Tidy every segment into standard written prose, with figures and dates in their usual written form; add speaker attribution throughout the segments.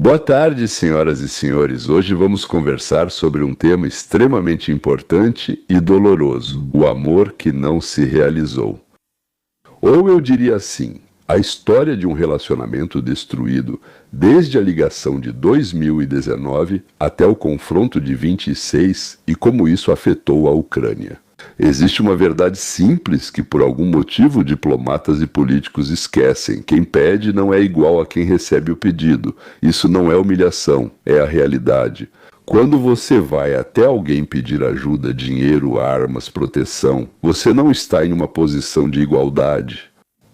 Speaker 1: Boa tarde, senhoras e senhores. Hoje vamos conversar sobre um tema extremamente importante e doloroso: o amor que não se realizou. Ou eu diria assim, a história de um relacionamento destruído desde a ligação de 2019 até o confronto de 26 e como isso afetou a Ucrânia. Existe uma verdade simples que por algum motivo diplomatas e políticos esquecem: quem pede não é igual a quem recebe o pedido. Isso não é humilhação, é a realidade. Quando você vai até alguém pedir ajuda, dinheiro, armas, proteção, você não está em uma posição de igualdade.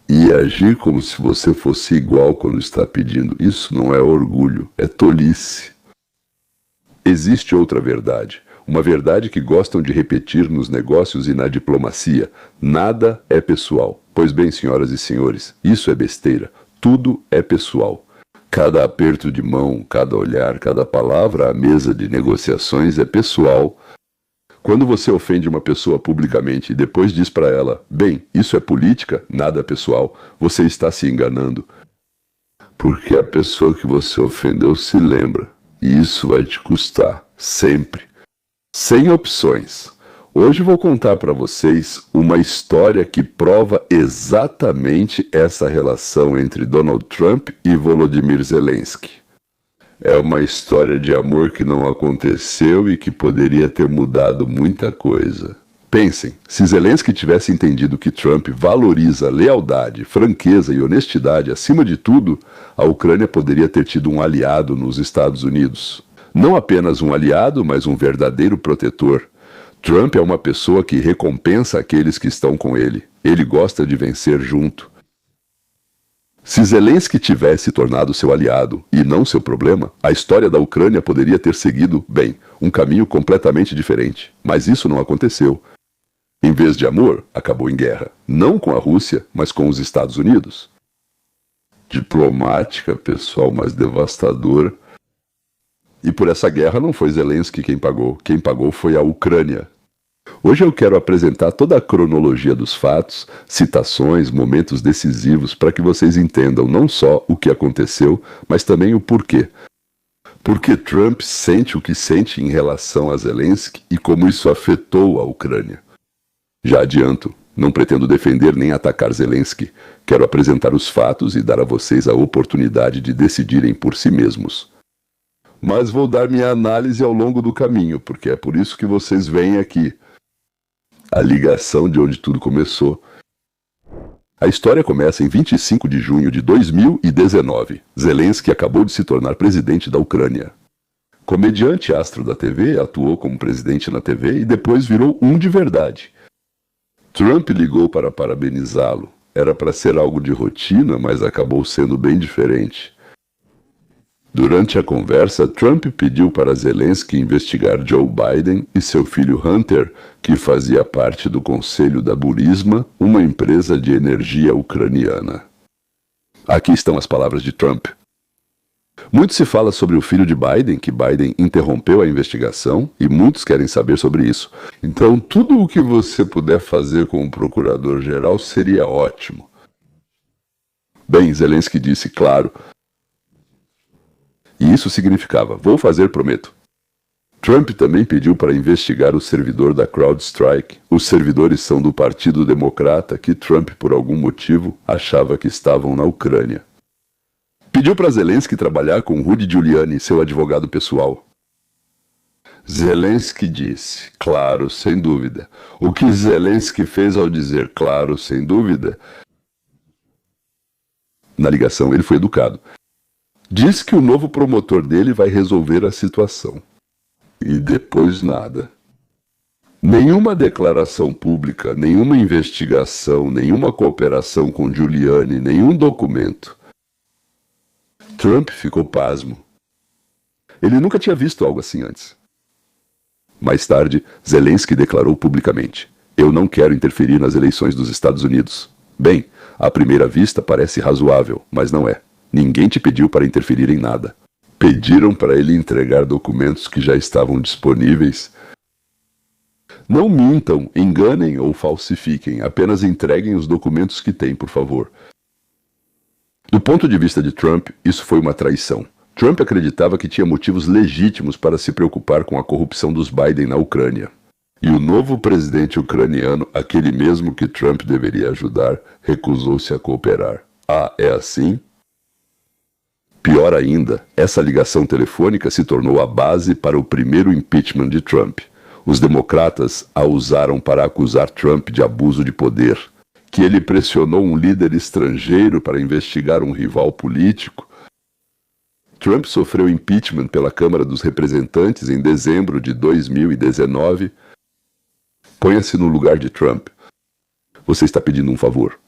Speaker 1: E agir como se você fosse igual quando está pedindo, isso não é orgulho, é tolice. Existe outra verdade. Uma verdade que gostam de repetir nos negócios e na diplomacia: nada é pessoal. Pois bem, senhoras e senhores, isso é besteira. Tudo é pessoal. Cada aperto de mão, cada olhar, cada palavra à mesa de negociações é pessoal. Quando você ofende uma pessoa publicamente e depois diz para ela: bem, isso é política, nada é pessoal, você está se enganando. Porque a pessoa que você ofendeu se lembra. E isso vai te custar, sempre. Sem opções. Hoje vou contar para vocês uma história que prova exatamente essa relação entre Donald Trump e Volodymyr Zelensky. É uma história de amor que não aconteceu e que poderia ter mudado muita coisa. Pensem, se Zelensky tivesse entendido que Trump valoriza lealdade, franqueza e honestidade acima de tudo, a Ucrânia poderia ter tido um aliado nos Estados Unidos. Não apenas um aliado, mas um verdadeiro protetor. Trump é uma pessoa que recompensa aqueles que estão com ele. Ele gosta de vencer junto. Se Zelensky tivesse tornado seu aliado e não seu problema, a história da Ucrânia poderia ter seguido, bem, um caminho completamente diferente. Mas isso não aconteceu. Em vez de amor, acabou em guerra. Não com a Rússia, mas com os Estados Unidos. Diplomática, pessoal, mas devastadora. E por essa guerra não foi Zelensky quem pagou. Quem pagou foi a Ucrânia. Hoje eu quero apresentar toda a cronologia dos fatos, citações, momentos decisivos para que vocês entendam não só o que aconteceu, mas também o porquê. Porque Trump sente o que sente em relação a Zelensky e como isso afetou a Ucrânia. Já adianto, não pretendo defender nem atacar Zelensky. Quero apresentar os fatos e dar a vocês a oportunidade de decidirem por si mesmos. Mas vou dar minha análise ao longo do caminho, porque é por isso que vocês vêm aqui. A ligação de onde tudo começou. A história começa em 25 de junho de 2019. Zelensky acabou de se tornar presidente da Ucrânia. Comediante astro da TV, atuou como presidente na TV e depois virou um de verdade. Trump ligou para parabenizá-lo. Era para ser algo de rotina, mas acabou sendo bem diferente. Durante a conversa, Trump pediu para Zelensky investigar Joe Biden e seu filho Hunter, que fazia parte do conselho da Burisma, uma empresa de energia ucraniana. Aqui estão as palavras de Trump. Muito se fala sobre o filho de Biden, que Biden interrompeu a investigação, e muitos querem saber sobre isso. Então, tudo o que você puder fazer com o procurador-geral seria ótimo. Bem, Zelensky disse, claro. E isso significava: vou fazer, prometo. Trump também pediu para investigar o servidor da CrowdStrike. Os servidores são do Partido Democrata que Trump, por algum motivo, achava que estavam na Ucrânia. Pediu para Zelensky trabalhar com Rudy Giuliani, seu advogado pessoal. Zelensky disse, claro, sem dúvida. O que Zelensky fez ao dizer claro, sem dúvida? Na ligação ele foi educado. Diz que o novo promotor dele vai resolver a situação. E depois nada. Nenhuma declaração pública, nenhuma investigação, nenhuma cooperação com Giuliani, nenhum documento. Trump ficou pasmo. Ele nunca tinha visto algo assim antes. Mais tarde, Zelensky declarou publicamente: eu não quero interferir nas eleições dos Estados Unidos. Bem, à primeira vista parece razoável, mas não é. Ninguém te pediu para interferir em nada. Pediram para ele entregar documentos que já estavam disponíveis. Não mintam, enganem ou falsifiquem, apenas entreguem os documentos que têm, por favor. Do ponto de vista de Trump, isso foi uma traição. Trump acreditava que tinha motivos legítimos para se preocupar com a corrupção dos Biden na Ucrânia. E o novo presidente ucraniano, aquele mesmo que Trump deveria ajudar, recusou-se a cooperar. Ah, é assim? Pior ainda, essa ligação telefônica se tornou a base para o primeiro impeachment de Trump. Os democratas a usaram para acusar Trump de abuso de poder, que ele pressionou um líder estrangeiro para investigar um rival político. Trump sofreu impeachment pela Câmara dos Representantes em dezembro de 2019. Ponha-se no lugar de Trump. Você está pedindo um favor.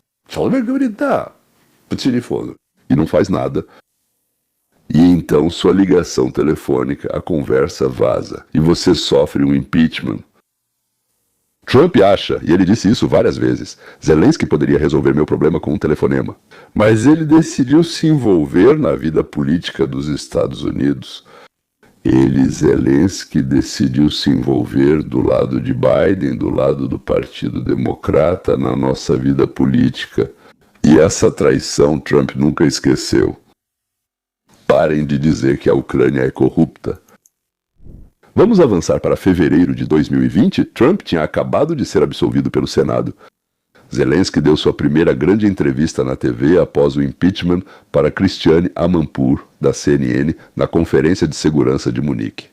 Speaker 1: E não faz nada. E então sua ligação telefônica, a conversa vaza. E você sofre um impeachment. Trump acha, e ele disse isso várias vezes, Zelensky poderia resolver meu problema com um telefonema. Mas ele decidiu se envolver na vida política dos Estados Unidos. Ele, Zelensky, decidiu se envolver do lado de Biden, do lado do Partido Democrata, na nossa vida política. E essa traição Trump nunca esqueceu. Parem de dizer que a Ucrânia é corrupta. Vamos avançar para fevereiro de 2020. Trump tinha acabado de ser absolvido pelo Senado. Zelensky deu sua primeira grande entrevista na TV após o impeachment para Christiane Amanpour, da CNN, na Conferência de Segurança de Munique.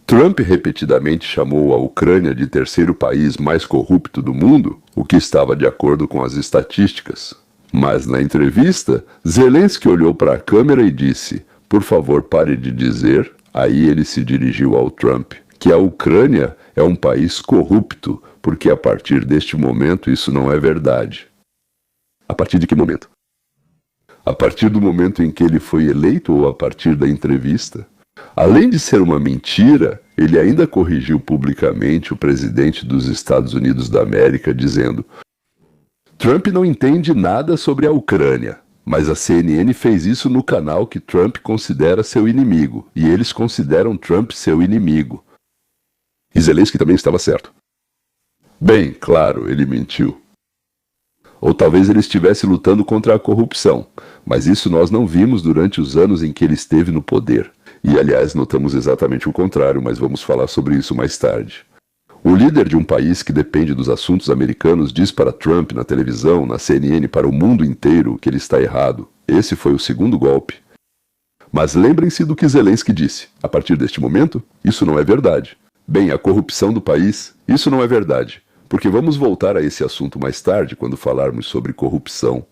Speaker 1: Trump repetidamente chamou a Ucrânia de terceiro país mais corrupto do mundo, o que estava de acordo com as estatísticas. Mas na entrevista, Zelensky olhou para a câmera e disse: "Por favor, pare de dizer", aí ele se dirigiu ao Trump, "que a Ucrânia é um país corrupto, porque a partir deste momento isso não é verdade." A partir de que momento? A partir do momento em que ele foi eleito ou a partir da entrevista? Além de ser uma mentira, ele ainda corrigiu publicamente o presidente dos Estados Unidos da América, dizendo: "Trump não entende nada sobre a Ucrânia, mas a CNN fez isso no canal que Trump considera seu inimigo, e eles consideram Trump seu inimigo." E Zelensky também estava certo. Bem, claro, ele mentiu. Ou talvez ele estivesse lutando contra a corrupção, mas isso nós não vimos durante os anos em que ele esteve no poder. E, aliás, notamos exatamente o contrário, mas vamos falar sobre isso mais tarde. O líder de um país que depende dos assuntos americanos diz para Trump na televisão, na CNN, para o mundo inteiro que ele está errado. Esse foi o segundo golpe. Mas lembrem-se do que Zelensky disse. A partir deste momento, isso não é verdade. Bem, a corrupção do país, isso não é verdade. Porque vamos voltar a esse assunto mais tarde, quando falarmos sobre corrupção.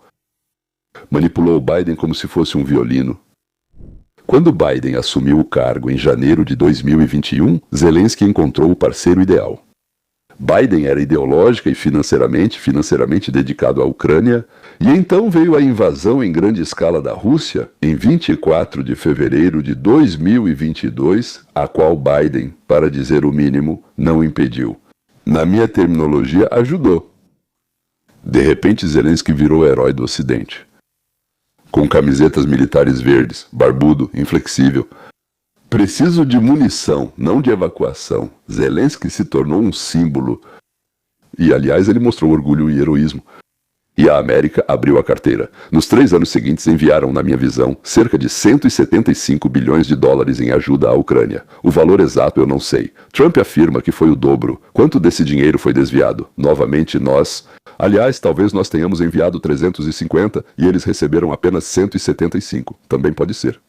Speaker 1: Manipulou Biden como se fosse um violino. Quando Biden assumiu o cargo em janeiro de 2021, Zelensky encontrou o parceiro ideal. Biden era ideológica e financeiramente dedicado à Ucrânia, e então veio a invasão em grande escala da Rússia, em 24 de fevereiro de 2022, a qual Biden, para dizer o mínimo, não impediu. Na minha terminologia, ajudou. De repente, Zelensky virou o herói do Ocidente. Com camisetas militares verdes, barbudo, inflexível. Preciso de munição, não de evacuação. Zelensky se tornou um símbolo. E, aliás, ele mostrou orgulho e heroísmo. E a América abriu a carteira. Nos 3 anos seguintes enviaram, na minha visão, cerca de 175 bilhões de dólares em ajuda à Ucrânia. O valor exato eu não sei. Trump afirma que foi o dobro. Quanto desse dinheiro foi desviado? Novamente nós... Aliás, talvez nós tenhamos enviado 350 e eles receberam apenas 175. Também pode ser.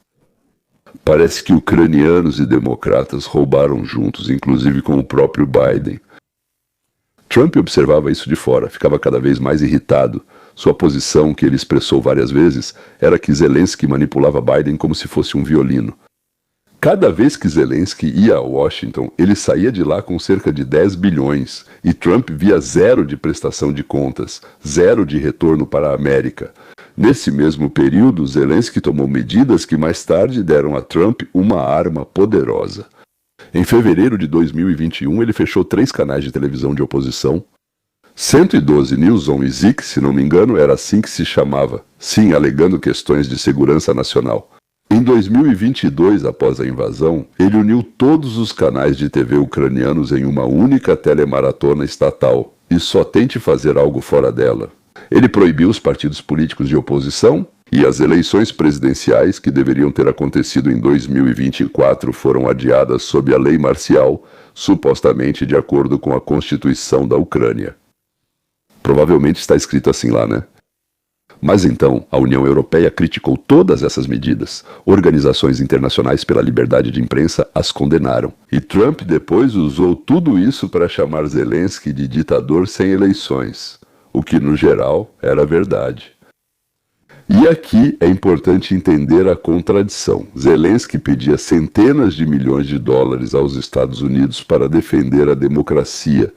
Speaker 1: Parece que ucranianos e democratas roubaram juntos, inclusive com o próprio Biden. Trump observava isso de fora, ficava cada vez mais irritado. Sua posição, que ele expressou várias vezes, era que Zelensky manipulava Biden como se fosse um violino. Cada vez que Zelensky ia a Washington, ele saía de lá com cerca de 10 bilhões, e Trump via 0 de prestação de contas, 0 de retorno para a América. Nesse mesmo período, Zelensky tomou medidas que mais tarde deram a Trump uma arma poderosa. Em fevereiro de 2021, ele fechou 3 canais de televisão de oposição. 112 Newson e Zik, se não me engano, era assim que se chamava. Sim, alegando questões de segurança nacional. Em 2022, após a invasão, ele uniu todos os canais de TV ucranianos em uma única telemaratona estatal. E só tente fazer algo fora dela. Ele proibiu os partidos políticos de oposição, E as eleições presidenciais, que deveriam ter acontecido em 2024, foram adiadas sob a lei marcial, supostamente de acordo com a Constituição da Ucrânia. Provavelmente está escrito assim lá, né? Mas então, a União Europeia criticou todas essas medidas. Organizações internacionais pela liberdade de imprensa as condenaram. E Trump depois usou tudo isso para chamar Zelensky de ditador sem eleições, o que no geral era verdade. E aqui é importante entender a contradição. Zelensky pedia centenas de milhões de dólares aos Estados Unidos para defender a democracia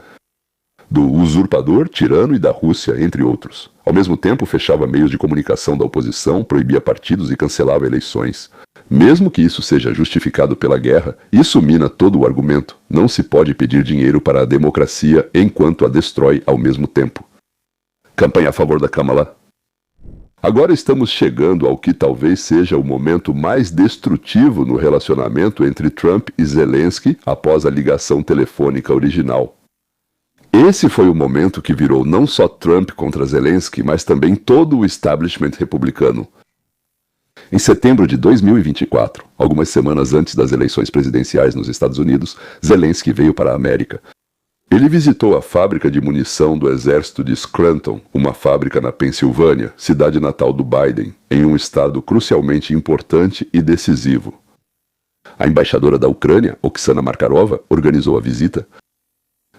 Speaker 1: do usurpador, tirano e da Rússia, entre outros. Ao mesmo tempo, fechava meios de comunicação da oposição, proibia partidos e cancelava eleições. Mesmo que isso seja justificado pela guerra, isso mina todo o argumento. Não se pode pedir dinheiro para a democracia enquanto a destrói ao mesmo tempo. Campanha a favor da Kamala. Agora estamos chegando ao que talvez seja o momento mais destrutivo no relacionamento entre Trump e Zelensky após a ligação telefônica original. Esse foi o momento que virou não só Trump contra Zelensky, mas também todo o establishment republicano. Em setembro de 2024, algumas semanas antes das eleições presidenciais nos Estados Unidos, Zelensky veio para a América. Ele visitou a fábrica de munição do exército de Scranton, uma fábrica na Pensilvânia, cidade natal do Biden, em um estado crucialmente importante e decisivo. A embaixadora da Ucrânia, Oksana Markarova, organizou a visita.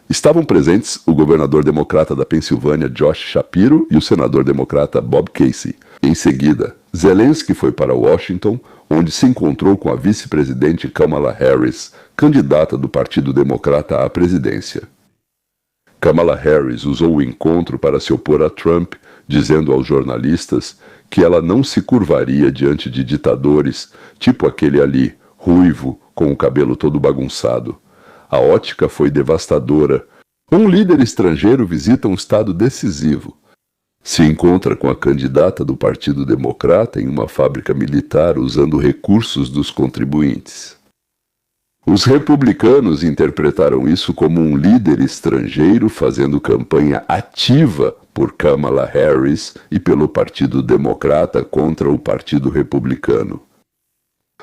Speaker 1: Estavam presentes o governador democrata da Pensilvânia, Josh Shapiro, e o senador democrata Bob Casey. Em seguida, Zelensky foi para Washington, onde se encontrou com a vice-presidente Kamala Harris, candidata do Partido Democrata à presidência. Kamala Harris usou o encontro para se opor a Trump, dizendo aos jornalistas que ela não se curvaria diante de ditadores, tipo aquele ali, ruivo, com o cabelo todo bagunçado. A ótica foi devastadora. Um líder estrangeiro visita um estado decisivo. Se encontra com a candidata do Partido Democrata em uma fábrica militar usando recursos dos contribuintes. Os republicanos interpretaram isso como um líder estrangeiro fazendo campanha ativa por Kamala Harris e pelo Partido Democrata contra o Partido Republicano.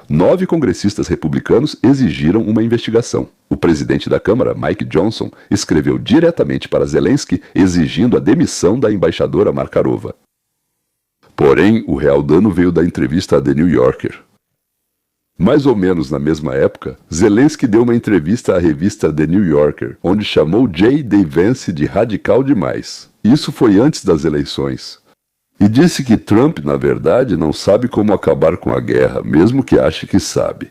Speaker 1: 9 congressistas republicanos exigiram uma investigação. O presidente da Câmara, Mike Johnson, escreveu diretamente para Zelensky exigindo a demissão da embaixadora Markarova. Porém, o real dano veio da entrevista a The New Yorker. Mais ou menos na mesma época, Zelensky deu uma entrevista à revista The New Yorker, onde chamou J.D. Vance de radical demais. Isso foi antes das eleições. E disse que Trump, na verdade, não sabe como acabar com a guerra, mesmo que ache que sabe.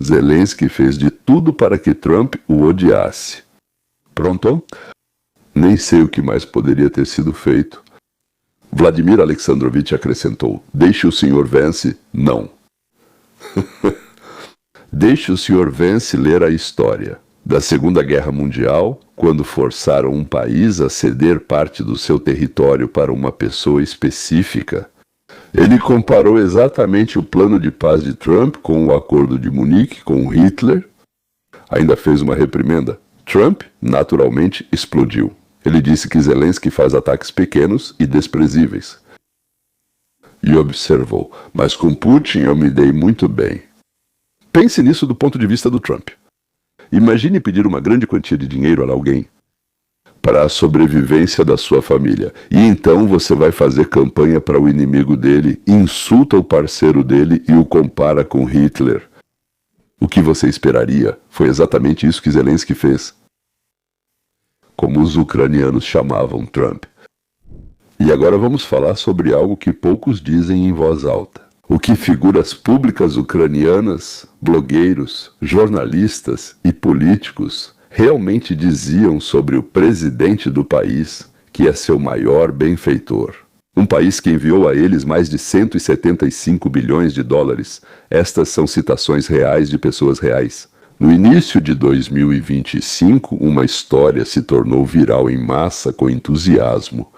Speaker 1: Zelensky fez de tudo para que Trump o odiasse. Pronto? Nem sei o que mais poderia ter sido feito. Vladimir Alexandrovich acrescentou: deixe o Sr. Vance, não. Deixe o Sr. Vance ler a história da Segunda Guerra Mundial, quando forçaram um país a ceder parte do seu território para uma pessoa específica. Ele comparou exatamente o plano de paz de Trump com o Acordo de Munique com Hitler. Ainda fez uma reprimenda. Trump, naturalmente, explodiu. Ele disse que Zelensky faz ataques pequenos e desprezíveis. E observou: mas com Putin eu me dei muito bem. Pense nisso do ponto de vista do Trump. Imagine pedir uma grande quantia de dinheiro a alguém para a sobrevivência da sua família. E então você vai fazer campanha para o inimigo dele, insulta o parceiro dele e o compara com Hitler. O que você esperaria? Foi exatamente isso que Zelensky fez. Como os ucranianos chamavam Trump. E agora vamos falar sobre algo que poucos dizem em voz alta. O que figuras públicas ucranianas, blogueiros, jornalistas e políticos realmente diziam sobre o presidente do país, que é seu maior benfeitor. Um país que enviou a eles mais de 175 bilhões de dólares. Estas são citações reais de pessoas reais. No início de 2025, uma história se tornou viral em massa com entusiasmo,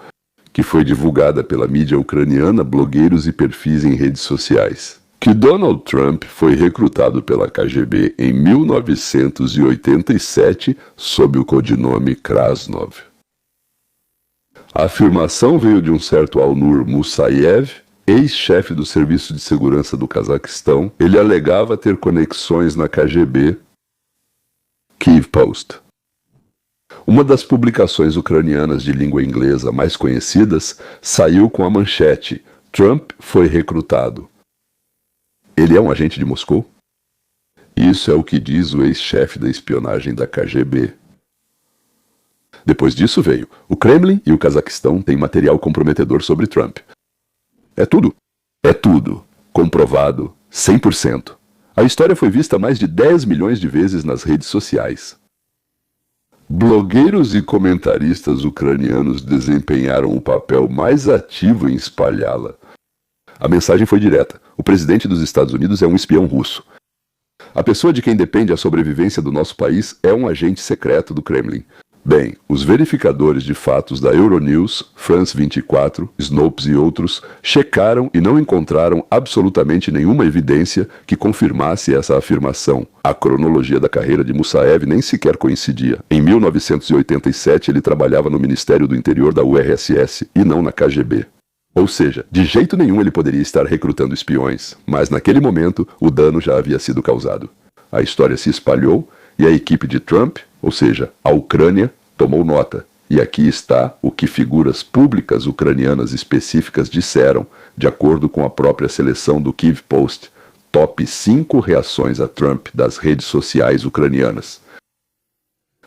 Speaker 1: que foi divulgada pela mídia ucraniana, blogueiros e perfis em redes sociais. Que Donald Trump foi recrutado pela KGB em 1987 sob o codinome Krasnov. A afirmação veio de um certo Alnur Musayev, ex-chefe do Serviço de Segurança do Cazaquistão, ele alegava ter conexões na KGB, Kyiv Post. Uma das publicações ucranianas de língua inglesa mais conhecidas saiu com a manchete: Trump foi recrutado. Ele é um agente de Moscou? Isso é o que diz o ex-chefe da espionagem da KGB. Depois disso veio: o Kremlin e o Cazaquistão têm material comprometedor sobre Trump. É tudo. É tudo. Comprovado. 100%. A história foi vista mais de 10 milhões de vezes nas redes sociais. Blogueiros e comentaristas ucranianos desempenharam o papel mais ativo em espalhá-la. A mensagem foi direta: o presidente dos Estados Unidos é um espião russo. A pessoa de quem depende a sobrevivência do nosso país é um agente secreto do Kremlin. Bem, os verificadores de fatos da Euronews, France 24, Snopes e outros checaram e não encontraram absolutamente nenhuma evidência que confirmasse essa afirmação. A cronologia da carreira de Musaev nem sequer coincidia. Em 1987 ele trabalhava no Ministério do Interior da URSS e não na KGB. Ou seja, de jeito nenhum ele poderia estar recrutando espiões, mas naquele momento o dano já havia sido causado. A história se espalhou e a equipe de Trump, ou seja, a Ucrânia, tomou nota. E aqui está o que figuras públicas ucranianas específicas disseram, de acordo com a própria seleção do Kyiv Post, top 5 reações a Trump das redes sociais ucranianas.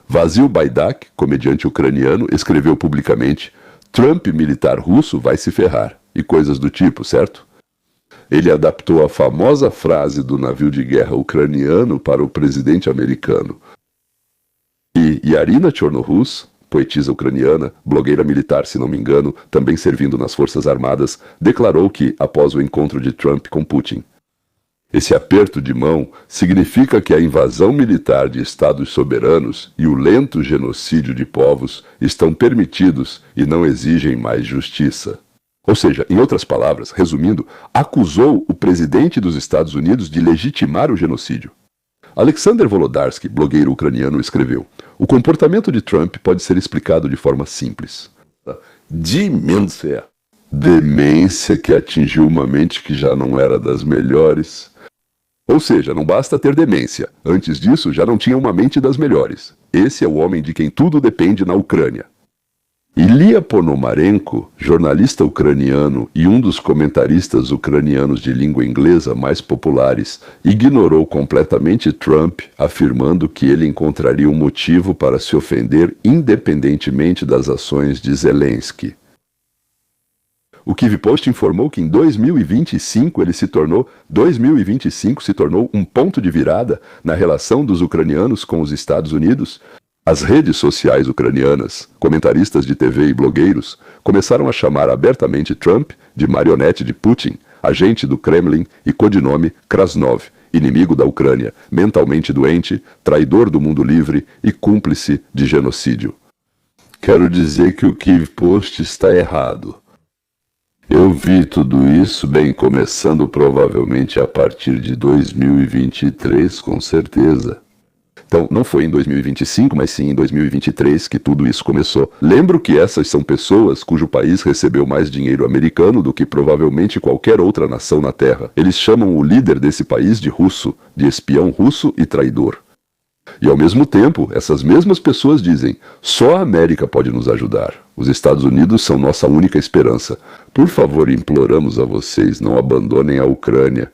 Speaker 1: Vasil Baidak, comediante ucraniano, escreveu publicamente: Trump militar russo vai se ferrar, e coisas do tipo, certo? Ele adaptou a famosa frase do navio de guerra ucraniano para o presidente americano. E Yarina Chornohus, poetisa ucraniana, blogueira militar, se não me engano, também servindo nas Forças Armadas, declarou que, após o encontro de Trump com Putin, esse aperto de mão significa que a invasão militar de estados soberanos e o lento genocídio de povos estão permitidos e não exigem mais justiça. Ou seja, em outras palavras, resumindo, acusou o presidente dos Estados Unidos de legitimar o genocídio. Alexander Volodarsky, blogueiro ucraniano, escreveu: o comportamento de Trump pode ser explicado de forma simples. Demência. Demência que atingiu uma mente que já não era das melhores. Ou seja, não basta ter demência. Antes disso, já não tinha uma mente das melhores. Esse é o homem de quem tudo depende na Ucrânia. Ilya Ponomarenko, jornalista ucraniano e um dos comentaristas ucranianos de língua inglesa mais populares, ignorou completamente Trump, afirmando que ele encontraria um motivo para se ofender independentemente das ações de Zelensky. O Kyiv Post informou que em 2025 se tornou um ponto de virada na relação dos ucranianos com os Estados Unidos. As redes sociais ucranianas, comentaristas de TV e blogueiros começaram a chamar abertamente Trump de marionete de Putin, agente do Kremlin e codinome Krasnov, inimigo da Ucrânia, mentalmente doente, traidor do mundo livre e cúmplice de genocídio. Quero dizer que o Kyiv Post está errado. Eu vi tudo isso, bem, começando provavelmente a partir de 2023, com certeza. Então, não foi em 2025, mas sim em 2023 que tudo isso começou. Lembro que essas são pessoas cujo país recebeu mais dinheiro americano do que provavelmente qualquer outra nação na Terra. Eles chamam o líder desse país de russo, de espião russo e traidor. E ao mesmo tempo, essas mesmas pessoas dizem: só a América pode nos ajudar. Os Estados Unidos são nossa única esperança. Por favor, imploramos a vocês, não abandonem a Ucrânia.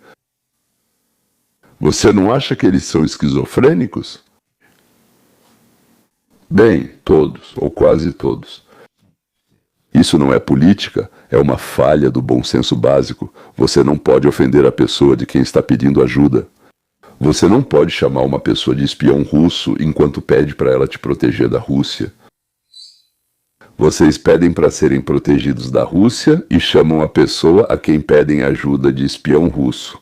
Speaker 1: Você não acha que eles são esquizofrênicos? Bem, todos, ou quase todos. Isso não é política, é uma falha do bom senso básico. Você não pode ofender a pessoa de quem está pedindo ajuda. Você não pode chamar uma pessoa de espião russo enquanto pede para ela te proteger da Rússia. Vocês pedem para serem protegidos da Rússia e chamam a pessoa a quem pedem ajuda de espião russo.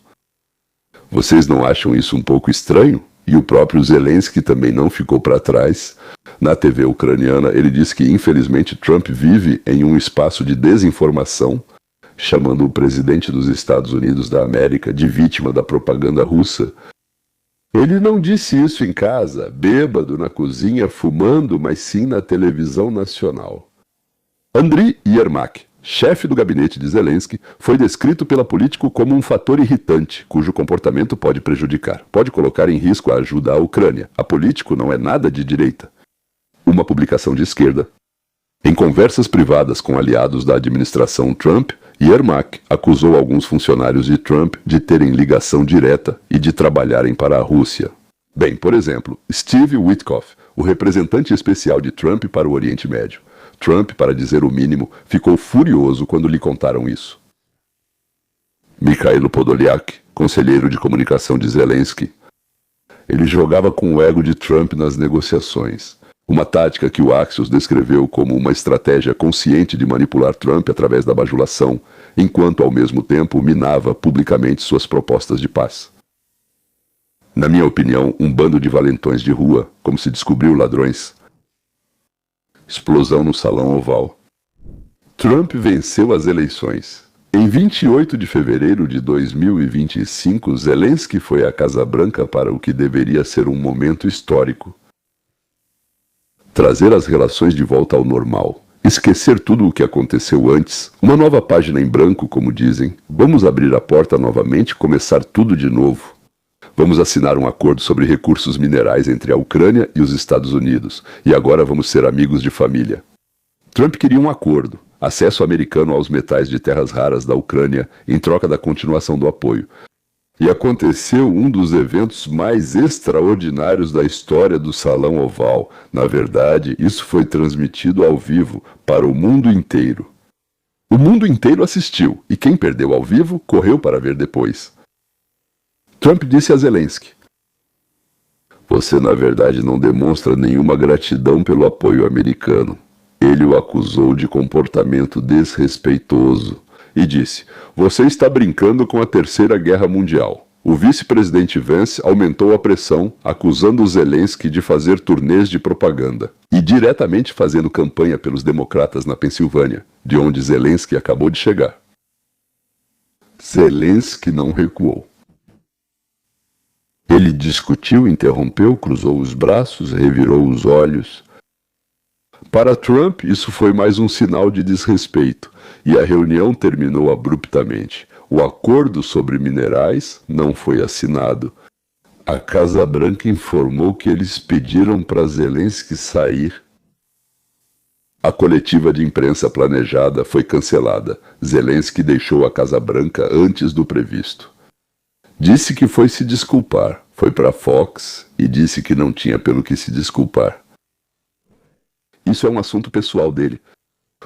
Speaker 1: Vocês não acham isso um pouco estranho? E o próprio Zelensky também não ficou para trás. Na TV ucraniana, ele disse que, infelizmente, Trump vive em um espaço de desinformação, chamando o presidente dos Estados Unidos da América de vítima da propaganda russa. Ele não disse isso em casa, bêbado, na cozinha, fumando, mas sim na televisão nacional. Andriy Yermak, chefe do gabinete de Zelensky, foi descrito pela Politico como um fator irritante, cujo comportamento pode prejudicar, pode colocar em risco a ajuda à Ucrânia. A Politico não é nada de direita. Uma publicação de esquerda. Em conversas privadas com aliados da administração Trump, Yermak acusou alguns funcionários de Trump de terem ligação direta e de trabalharem para a Rússia. Bem, por exemplo, Steve Witkoff, o representante especial de Trump para o Oriente Médio. Trump, para dizer o mínimo, ficou furioso quando lhe contaram isso. Mikhailo Podolyak, conselheiro de comunicação de Zelensky. Ele jogava com o ego de Trump nas negociações. Uma tática que o Axios descreveu como uma estratégia consciente de manipular Trump através da bajulação, enquanto ao mesmo tempo minava publicamente suas propostas de paz. Na minha opinião, um bando de valentões de rua, como se descobriu ladrões. Explosão no Salão Oval. Trump venceu as eleições. Em 28 de fevereiro de 2025, Zelensky foi à Casa Branca para o que deveria ser um momento histórico. Trazer as relações de volta ao normal. Esquecer tudo o que aconteceu antes. Uma nova página em branco, como dizem. Vamos abrir a porta novamente e começar tudo de novo. Vamos assinar um acordo sobre recursos minerais entre a Ucrânia e os Estados Unidos. E agora vamos ser amigos de família. Trump queria um acordo. Acesso americano aos metais de terras raras da Ucrânia em troca da continuação do apoio. E aconteceu um dos eventos mais extraordinários da história do Salão Oval. Na verdade, isso foi transmitido ao vivo para o mundo inteiro. O mundo inteiro assistiu, e quem perdeu ao vivo correu para ver depois. Trump disse a Zelensky: "Você, na verdade, não demonstra nenhuma gratidão pelo apoio americano." Ele o acusou de comportamento desrespeitoso e disse: "Você está brincando com a Terceira Guerra Mundial." O vice-presidente Vance aumentou a pressão, acusando Zelensky de fazer turnês de propaganda e diretamente fazendo campanha pelos democratas na Pensilvânia, de onde Zelensky acabou de chegar. Zelensky não recuou. Ele discutiu, interrompeu, cruzou os braços, revirou os olhos. Para Trump, isso foi mais um sinal de desrespeito, e a reunião terminou abruptamente. O acordo sobre minerais não foi assinado. A Casa Branca informou que eles pediram para Zelensky sair. A coletiva de imprensa planejada foi cancelada. Zelensky deixou a Casa Branca antes do previsto. Disse que foi se desculpar, foi para Fox e disse que não tinha pelo que se desculpar. Isso é um assunto pessoal dele.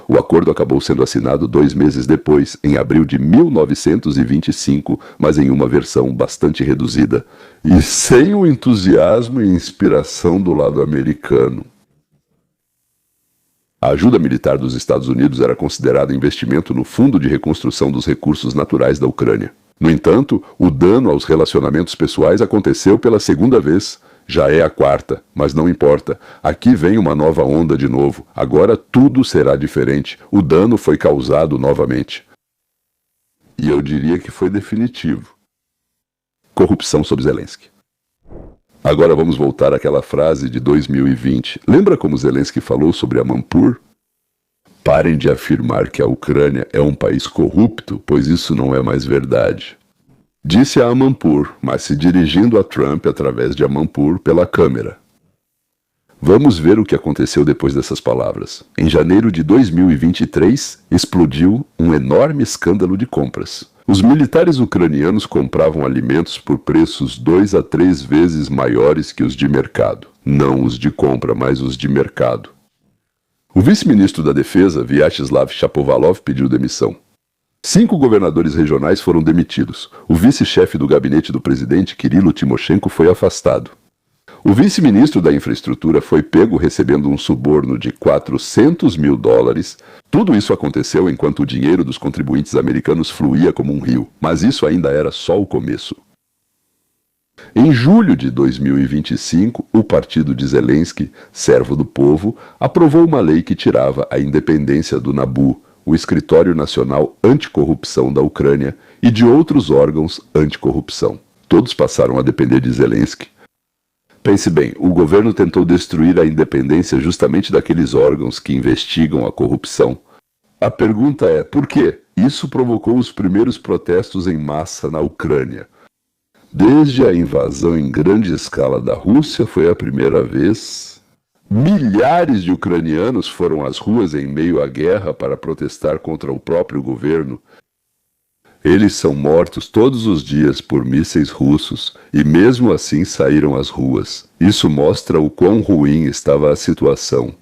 Speaker 1: O acordo acabou sendo assinado 2 meses depois, em abril de 1925, mas em uma versão bastante reduzida, e sem o entusiasmo e inspiração do lado americano. A ajuda militar dos Estados Unidos era considerada investimento no Fundo de Reconstrução dos Recursos Naturais da Ucrânia. No entanto, o dano aos relacionamentos pessoais aconteceu pela segunda vez. Já é a 4ª, mas não importa. Aqui vem uma nova onda de novo. Agora tudo será diferente. O dano foi causado novamente. E eu diria que foi definitivo. Corrupção sob Zelensky. Agora vamos voltar àquela frase de 2020. Lembra como Zelensky falou sobre Amanpur? Parem de afirmar que a Ucrânia é um país corrupto, pois isso não é mais verdade. Disse a Amanpur, mas se dirigindo a Trump através de Amanpur pela câmera. Vamos ver o que aconteceu depois dessas palavras. Em janeiro de 2023, explodiu um enorme escândalo de compras. Os militares ucranianos compravam alimentos por preços 2 a 3 vezes maiores que os de mercado. Não os de compra, mas os de mercado. O vice-ministro da Defesa, Vyacheslav Shapovalov, pediu demissão. 5 governadores regionais foram demitidos. O vice-chefe do gabinete do presidente, Kirilo Timoshenko, foi afastado. O vice-ministro da Infraestrutura foi pego recebendo um suborno de $400 mil. Tudo isso aconteceu enquanto o dinheiro dos contribuintes americanos fluía como um rio, mas isso ainda era só o começo. Em julho de 2025, o partido de Zelensky, Servo do Povo, aprovou uma lei que tirava a independência do NABU, o Escritório Nacional Anticorrupção da Ucrânia, e de outros órgãos anticorrupção. Todos passaram a depender de Zelensky. Pense bem, o governo tentou destruir a independência justamente daqueles órgãos que investigam a corrupção. A pergunta é, por quê? Isso provocou os primeiros protestos em massa na Ucrânia. Desde a invasão em grande escala da Rússia, foi a primeira vez. Milhares de ucranianos foram às ruas em meio à guerra para protestar contra o próprio governo. Eles são mortos todos os dias por mísseis russos e mesmo assim saíram às ruas. Isso mostra o quão ruim estava a situação.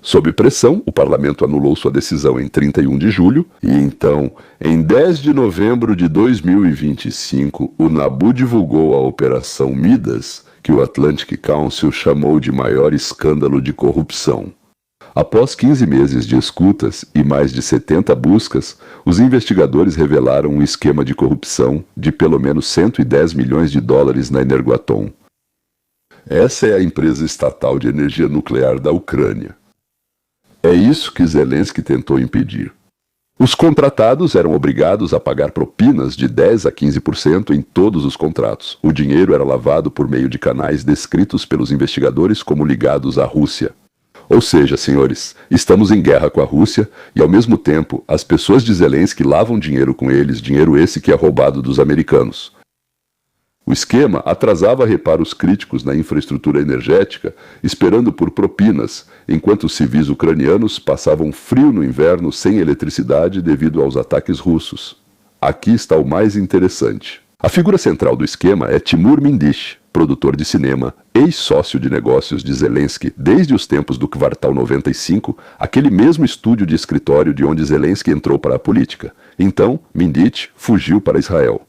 Speaker 1: Sob pressão, o parlamento anulou sua decisão em 31 de julho e então, em 10 de novembro de 2025, o NABU divulgou a Operação Midas, que o Atlantic Council chamou de maior escândalo de corrupção. Após 15 meses de escutas e mais de 70 buscas, os investigadores revelaram um esquema de corrupção de pelo menos 110 milhões de dólares na Energoatom. Essa é a empresa estatal de energia nuclear da Ucrânia. É isso que Zelensky tentou impedir. Os contratados eram obrigados a pagar propinas de 10 a 15% em todos os contratos. O dinheiro era lavado por meio de canais descritos pelos investigadores como ligados à Rússia. Ou seja, senhores, estamos em guerra com a Rússia e, ao mesmo tempo, as pessoas de Zelensky lavam dinheiro com eles, dinheiro esse que é roubado dos americanos. O esquema atrasava reparos críticos na infraestrutura energética, esperando por propinas, enquanto os civis ucranianos passavam frio no inverno sem eletricidade devido aos ataques russos. Aqui está o mais interessante. A figura central do esquema é Timur Mindich, produtor de cinema, ex-sócio de negócios de Zelensky desde os tempos do Kvartal 95, aquele mesmo estúdio de escritório de onde Zelensky entrou para a política. Então, Mindich fugiu para Israel.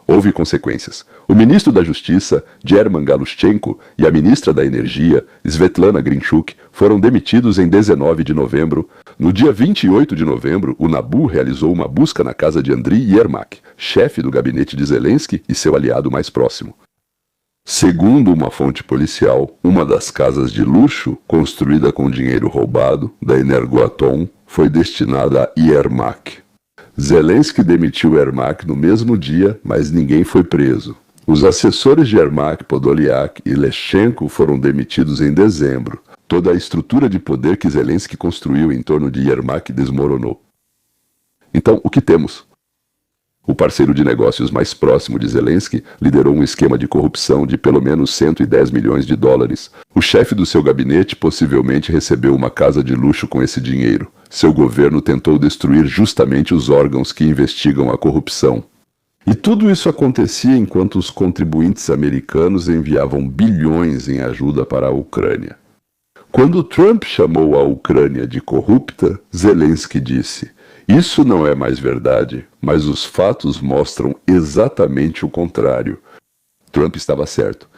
Speaker 1: Houve consequências. O ministro da Justiça, German Galushchenko, e a ministra da Energia, Svetlana Grinchuk, foram demitidos em 19 de novembro. No dia 28 de novembro, o NABU realizou uma busca na casa de Andriy Yermak, chefe do gabinete de Zelensky e seu aliado mais próximo. Segundo uma fonte policial, uma das casas de luxo, construída com dinheiro roubado da Energoatom, foi destinada a Yermak. Zelensky demitiu Yermak no mesmo dia, mas ninguém foi preso. Os assessores de Yermak, Podolyak e Leschenko foram demitidos em dezembro. Toda a estrutura de poder que Zelensky construiu em torno de Yermak desmoronou. Então, o que temos? O parceiro de negócios mais próximo de Zelensky liderou um esquema de corrupção de pelo menos 110 milhões de dólares. O chefe do seu gabinete possivelmente recebeu uma casa de luxo com esse dinheiro. Seu governo tentou destruir justamente os órgãos que investigam a corrupção. E tudo isso acontecia enquanto os contribuintes americanos enviavam bilhões em ajuda para a Ucrânia. Quando Trump chamou a Ucrânia de corrupta, Zelensky disse: "Isso não é mais verdade, mas os fatos mostram exatamente o contrário." Trump estava certo.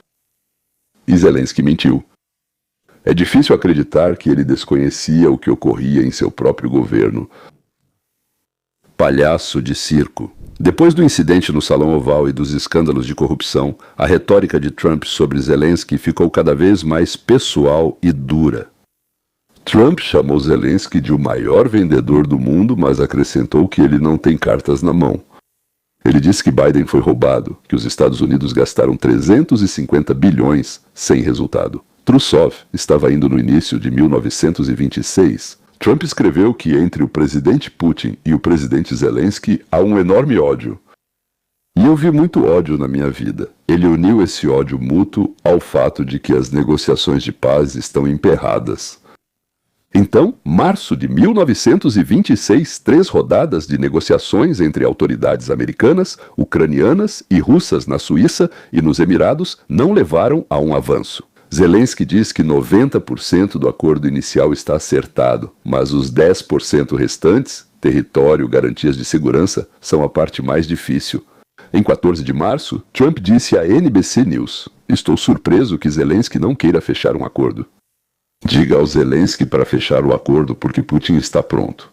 Speaker 1: E Zelensky mentiu. É difícil acreditar que ele desconhecia o que ocorria em seu próprio governo. Palhaço de circo. Depois do incidente no Salão Oval e dos escândalos de corrupção, a retórica de Trump sobre Zelensky ficou cada vez mais pessoal e dura. Trump chamou Zelensky de o maior vendedor do mundo, mas acrescentou que ele não tem cartas na mão. Ele disse que Biden foi roubado, que os Estados Unidos gastaram 350 bilhões sem resultado. Trusov estava indo no início de 1926. Trump escreveu que entre o presidente Putin e o presidente Zelensky há um enorme ódio. E eu vi muito ódio na minha vida. Ele uniu esse ódio mútuo ao fato de que as negociações de paz estão emperradas. Então, março de 1926, 3 rodadas de negociações entre autoridades americanas, ucranianas e russas na Suíça e nos Emirados não levaram a um avanço. Zelensky diz que 90% do acordo inicial está acertado, mas os 10% restantes, território, garantias de segurança, são a parte mais difícil. Em 14 de março, Trump disse à NBC News: "Estou surpreso que Zelensky não queira fechar um acordo. Diga ao Zelensky para fechar o acordo porque Putin está pronto."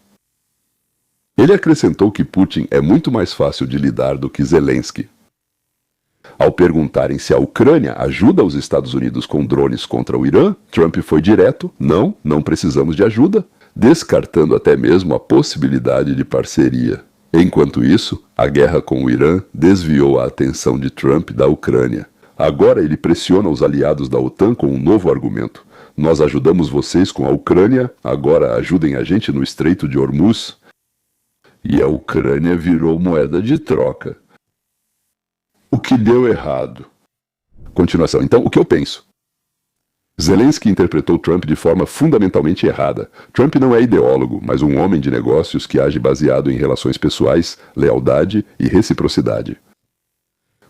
Speaker 1: Ele acrescentou que Putin é muito mais fácil de lidar do que Zelensky. Ao perguntarem se a Ucrânia ajuda os Estados Unidos com drones contra o Irã, Trump foi direto: não precisamos de ajuda, descartando até mesmo a possibilidade de parceria. Enquanto isso, a guerra com o Irã desviou a atenção de Trump da Ucrânia. Agora ele pressiona os aliados da OTAN com um novo argumento. Nós ajudamos vocês com a Ucrânia, agora ajudem a gente no Estreito de Hormuz. E a Ucrânia virou moeda de troca. O que deu errado? Continuação. Então, o que eu penso? Zelensky interpretou Trump de forma fundamentalmente errada. Trump não é ideólogo, mas um homem de negócios que age baseado em relações pessoais, lealdade e reciprocidade.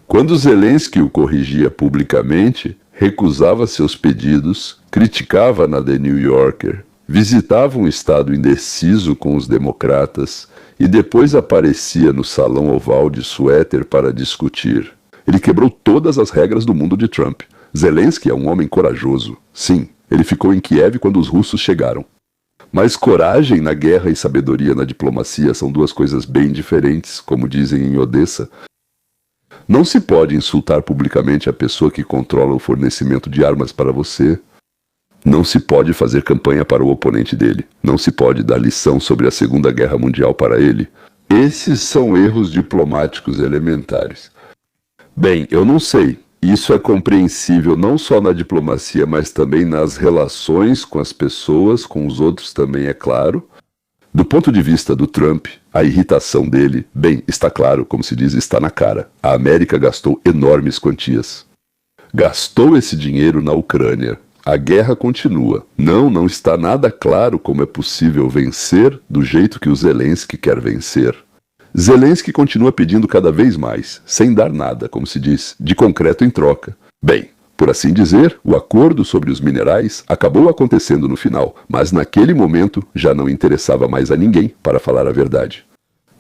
Speaker 1: Quando Zelensky o corrigia publicamente, recusava seus pedidos, criticava na The New Yorker, visitava um estado indeciso com os democratas e depois aparecia no salão oval de suéter para discutir. Ele quebrou todas as regras do mundo de Trump. Zelensky é um homem corajoso. Sim, ele ficou em Kiev quando os russos chegaram. Mas coragem na guerra e sabedoria na diplomacia são duas coisas bem diferentes, como dizem em Odessa. Não se pode insultar publicamente a pessoa que controla o fornecimento de armas para você. Não se pode fazer campanha para o oponente dele. Não se pode dar lição sobre a Segunda Guerra Mundial para ele. Esses são erros diplomáticos elementares. Bem, eu não sei. Isso é compreensível não só na diplomacia, mas também nas relações com as pessoas, com os outros também, é claro. Do ponto de vista do Trump, a irritação dele, bem, está claro, como se diz, está na cara. A América gastou enormes quantias. Gastou esse dinheiro na Ucrânia. A guerra continua. Não está nada claro como é possível vencer do jeito que o Zelensky quer vencer. Zelensky continua pedindo cada vez mais, sem dar nada, como se diz, de concreto em troca. Bem, por assim dizer, o acordo sobre os minerais acabou acontecendo no final, mas naquele momento já não interessava mais a ninguém, para falar a verdade.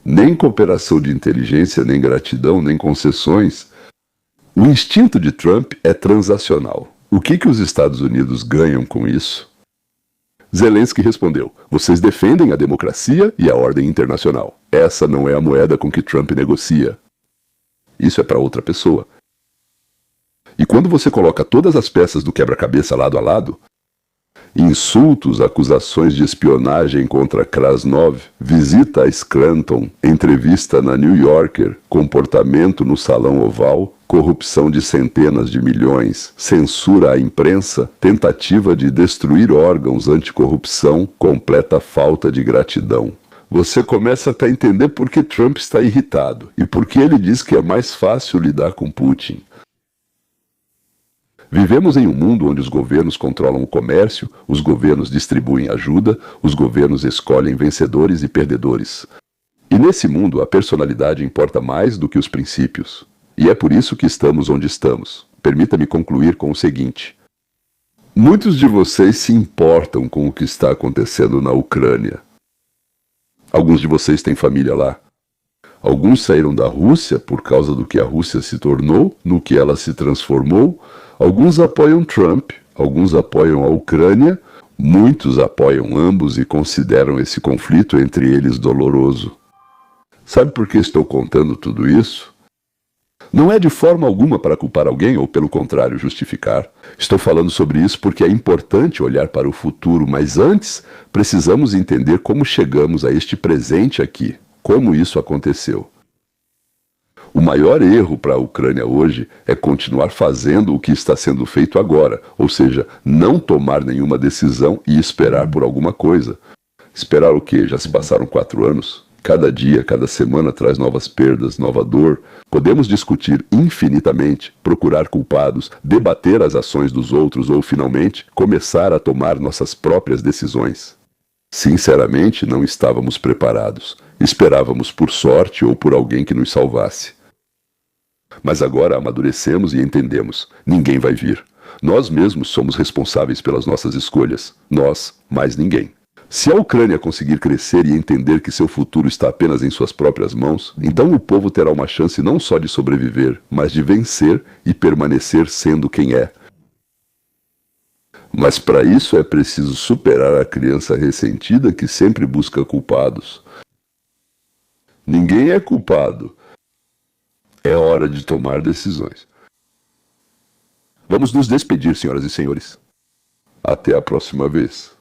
Speaker 1: Nem cooperação de inteligência, nem gratidão, nem concessões. O instinto de Trump é transacional. O que os Estados Unidos ganham com isso? Zelensky respondeu: vocês defendem a democracia e a ordem internacional. Essa não é a moeda com que Trump negocia. Isso é para outra pessoa. E quando você coloca todas as peças do quebra-cabeça lado a lado, insultos, acusações de espionagem contra Krasnov, visita a Scranton, entrevista na New Yorker, comportamento no Salão Oval, corrupção de centenas de milhões, censura à imprensa, tentativa de destruir órgãos anticorrupção, completa falta de gratidão. Você começa até a entender por que Trump está irritado e por que ele diz que é mais fácil lidar com Putin. Vivemos em um mundo onde os governos controlam o comércio, os governos distribuem ajuda, os governos escolhem vencedores e perdedores. E nesse mundo a personalidade importa mais do que os princípios. E é por isso que estamos onde estamos. Permita-me concluir com o seguinte. Muitos de vocês se importam com o que está acontecendo na Ucrânia. Alguns de vocês têm família lá. Alguns saíram da Rússia por causa do que a Rússia se tornou, no que ela se transformou. Alguns apoiam Trump, alguns apoiam a Ucrânia, muitos apoiam ambos e consideram esse conflito entre eles doloroso. Sabe por que estou contando tudo isso? Não é de forma alguma para culpar alguém ou, pelo contrário, justificar. Estou falando sobre isso porque é importante olhar para o futuro, mas antes precisamos entender como chegamos a este presente aqui, como isso aconteceu. O maior erro para a Ucrânia hoje é continuar fazendo o que está sendo feito agora, ou seja, não tomar nenhuma decisão e esperar por alguma coisa. Esperar o quê? Já se passaram 4 anos? Cada dia, cada semana traz novas perdas, nova dor. Podemos discutir infinitamente, procurar culpados, debater as ações dos outros ou, finalmente, começar a tomar nossas próprias decisões. Sinceramente, não estávamos preparados. Esperávamos por sorte ou por alguém que nos salvasse. Mas agora amadurecemos e entendemos. Ninguém vai vir. Nós mesmos somos responsáveis pelas nossas escolhas. Nós, mais ninguém. Se a Ucrânia conseguir crescer e entender que seu futuro está apenas em suas próprias mãos, então o povo terá uma chance não só de sobreviver, mas de vencer e permanecer sendo quem é. Mas para isso é preciso superar a criança ressentida que sempre busca culpados. Ninguém é culpado. É hora de tomar decisões. Vamos nos despedir, senhoras e senhores. Até a próxima vez.